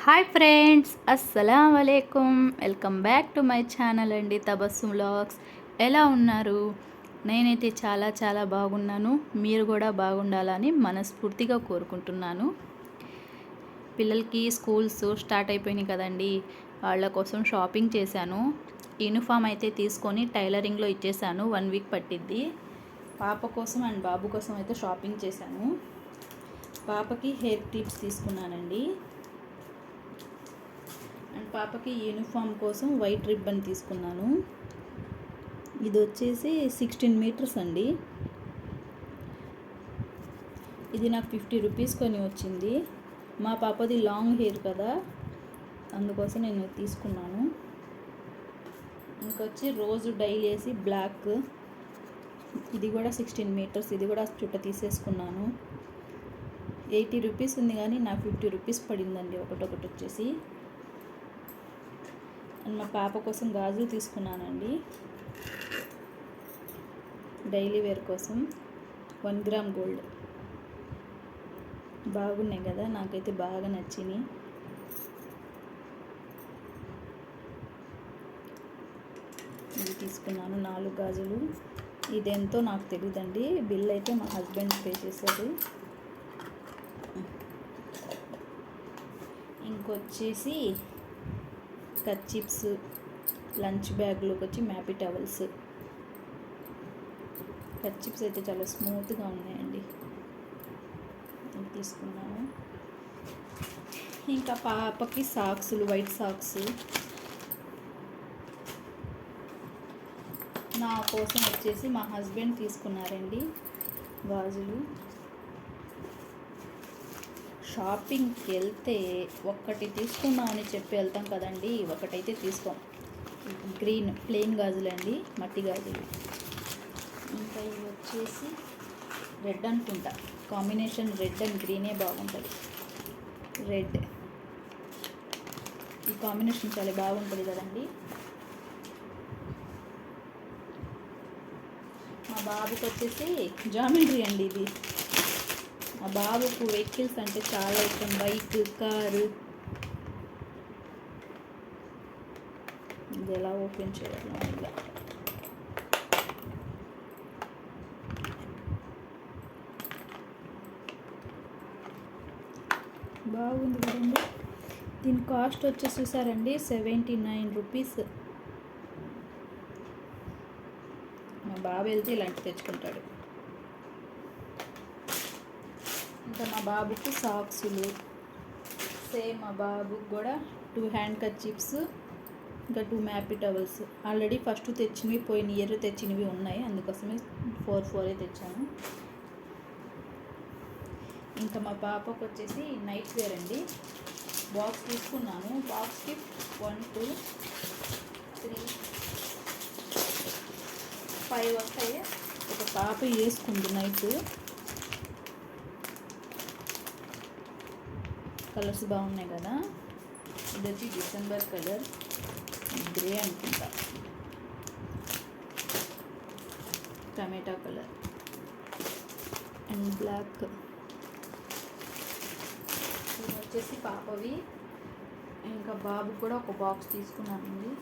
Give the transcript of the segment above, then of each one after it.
Hi friends, అస్సలం వాలేకుమ్. Welcome back to my channel అండి తబస్సుమ్ వ్లాగ్స్. ఎలా ఉన్నారు? నేనైతే చాలా చాలా బాగున్నాను. మీరు కూడా బాగుండాలని మనస్ఫూర్తిగా కోరుకుంటున్నాను. పిల్లలకి స్కూల్స్ స్టార్ట్ అయిపోయినాయి కదండి, వాళ్ళ కోసం షాపింగ్ చేశాను. యూనిఫామ్ అయితే తీసుకొని టైలరింగ్లో ఇచ్చేసాను. 1 వీక్ పట్టిద్ది. పాప కోసం అండ్ బాబు కోసం అయితే షాపింగ్ చేశాను. పాపకి హెయిర్ క్లిప్స్ తీసుకున్నానండి. అండ్ పాపకి యూనిఫామ్ కోసం వైట్ రిబ్బన్ తీసుకున్నాను. ఇది వచ్చేసి 16 మీటర్స్ అండి. ఇది నాకు 50 రూపీస్ కొని వచ్చింది. మా పాపది లాంగ్ హెయిర్ కదా, అందుకోసం నేను తీసుకున్నాను. ఇంకొచ్చి రోజు డైలీ వేసి బ్లాక్, ఇది కూడా 16 మీటర్స్. ఇది కూడా చుట్ట తీసేసుకున్నాను. 80 రూపీస్ ఉంది కానీ నాకు 50 రూపీస్ పడిందండి ఒకటొకటి వచ్చేసి. అండ్ మా పాప కోసం గాజులు తీసుకున్నానండి, డైలీ వేర్ కోసం. 1 గ్రామ్ గోల్డ్. బాగున్నాయి కదా, నాకైతే బాగా నచ్చినాయి. ఇవి తీసుకున్నాను 4 గాజులు. ఇదెంతో నాకు తెలియదండి, బిల్ అయితే మా హస్బెండ్ పే చేశారు. ఇంకొచ్చేసి కర్చీప్స్, లంచ్ బ్యాగ్లోకి వచ్చి మ్యాపీ టవల్స్. కర్చీప్స్ అయితే చాలా స్మూత్గా ఉన్నాయండి, తీసుకున్నాను. ఇంకా పాపకి సాక్స్లు, వైట్ సాక్స్. నా కోసం వచ్చేసి మా హస్బెండ్ తీసుకున్నారండి గాజులు. షాపింగ్కి వెళ్తే ఒక్కటి తీసుకున్నామని చెప్పి వెళ్తాం కదండి, ఒకటైతే తీసుకోం. గ్రీన్ ప్లెయిన్ గాజులు అండి, మట్టి గాజులు. ఇంకా ఇవి వచ్చేసి రెడ్ అనుకుంటా, కాంబినేషన్ రెడ్ అండ్ గ్రీనే బాగుంటుంది. రెడ్ ఈ కాంబినేషన్ చాలా బాగుంటుంది కదండి. మా బాబుకి వచ్చేసి జామెంట్రీ అండి ఇది. మా బాబుకు వెహికల్స్ అంటే చాలా ఇష్టం, బైక్, కారు. ఇది ఎలా ఓపెన్ చేయాలి? ఇలా బాగుంది కదండి. దీని కాస్ట్ వచ్చేసి చూసారండి 79 రూపీస్. మా బాబు వెళ్తే ఇలాంటి తెచ్చుకుంటాడు. ఇంకా మా బాబుకి సాక్సులు సేమ్. మా బాబుకి కూడా 2 హ్యాండ్ కర్చీప్స్, ఇంకా 2 మ్యాపీ టవల్స్. ఆల్రెడీ ఫస్ట్ తెచ్చినవి, పోయిన ఇయర్ తెచ్చినవి ఉన్నాయి, అందుకోసమే 4 తెచ్చాను. ఇంకా మా పాపకు వచ్చేసి నైట్ వేర్ అండి. బాక్స్ తీసుకున్నాను. బాక్స్కి 1 2 3 5 వస్తాయి. ఒక పాప వేసుకుంది నైట్. కలర్స్ బాగున్నాయి కదా. ఇది వచ్చి డిసెంబర్ కలర్, గ్రే అనుకుంటా, టమాటా కలర్ అండ్ బ్లాక్. ఇవి వచ్చేసి పాపవి. ఇంకా బాబు కూడా ఒక బాక్స్ తీసుకున్నానండి.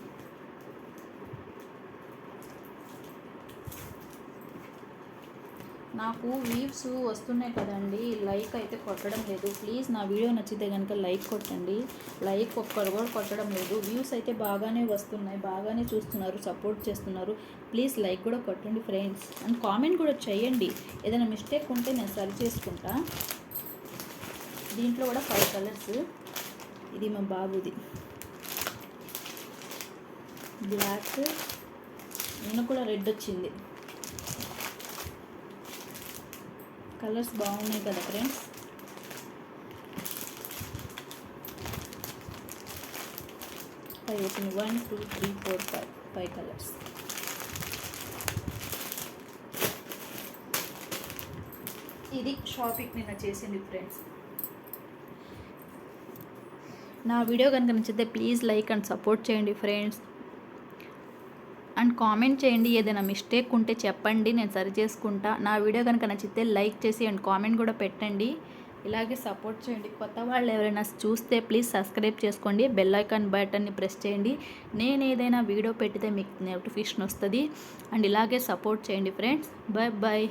నాకు వ్యూస్ వస్తున్నాయి కదండి, లైక్ అయితే కొట్టడం లేదు. ప్లీజ్ నా వీడియో నచ్చితే కనుక లైక్ కొట్టండి. లైక్ ఒక్కరు కూడా కొట్టడం లేదు. వ్యూస్ అయితే బాగానే వస్తున్నాయి, బాగానే చూస్తున్నారు, సపోర్ట్ చేస్తున్నారు. ప్లీజ్ లైక్ కూడా కొట్టండి ఫ్రెండ్స్. అండ్ కామెంట్ కూడా చేయండి. ఏదైనా మిస్టేక్ ఉంటే నేను సరి చేసుకుంటా. దీంట్లో కూడా 5 కలర్స్. ఇది మా బాబుది బ్లాక్. నేను కూడా రెడ్ వచ్చింది. కలర్స్ బాగున్నాయి కదా ఫ్రెండ్స్. Open 1 2 3 4 5 colours. ఇది షాపింగ్ నిన్న చేసింది ఫ్రెండ్స్. నా వీడియో కనుక నచ్చితే ప్లీజ్ లైక్ అండ్ సపోర్ట్ చేయండి ఫ్రెండ్స్. అండ్ కామెంట్ చేయండి. ఏదైనా మిస్టేక్ ఉంటే చెప్పండి, నేను సరి చేసుకుంటా. నా వీడియో కనుక నచ్చితే లైక్ చేసి అండ్ కామెంట్ కూడా పెట్టండి. ఇలాగే సపోర్ట్ చేయండి. కొత్త వాళ్ళు ఎవరైనా చూస్తే ప్లీజ్ సబ్స్క్రైబ్ చేసుకోండి, బెల్ ఐకాన్ బటన్ని ప్రెస్ చేయండి. నేను ఏదైనా వీడియో పెట్టితే మీకు నోటిఫికేషన్ వస్తుంది. అండ్ ఇలాగే సపోర్ట్ చేయండి ఫ్రెండ్స్. Bye bye.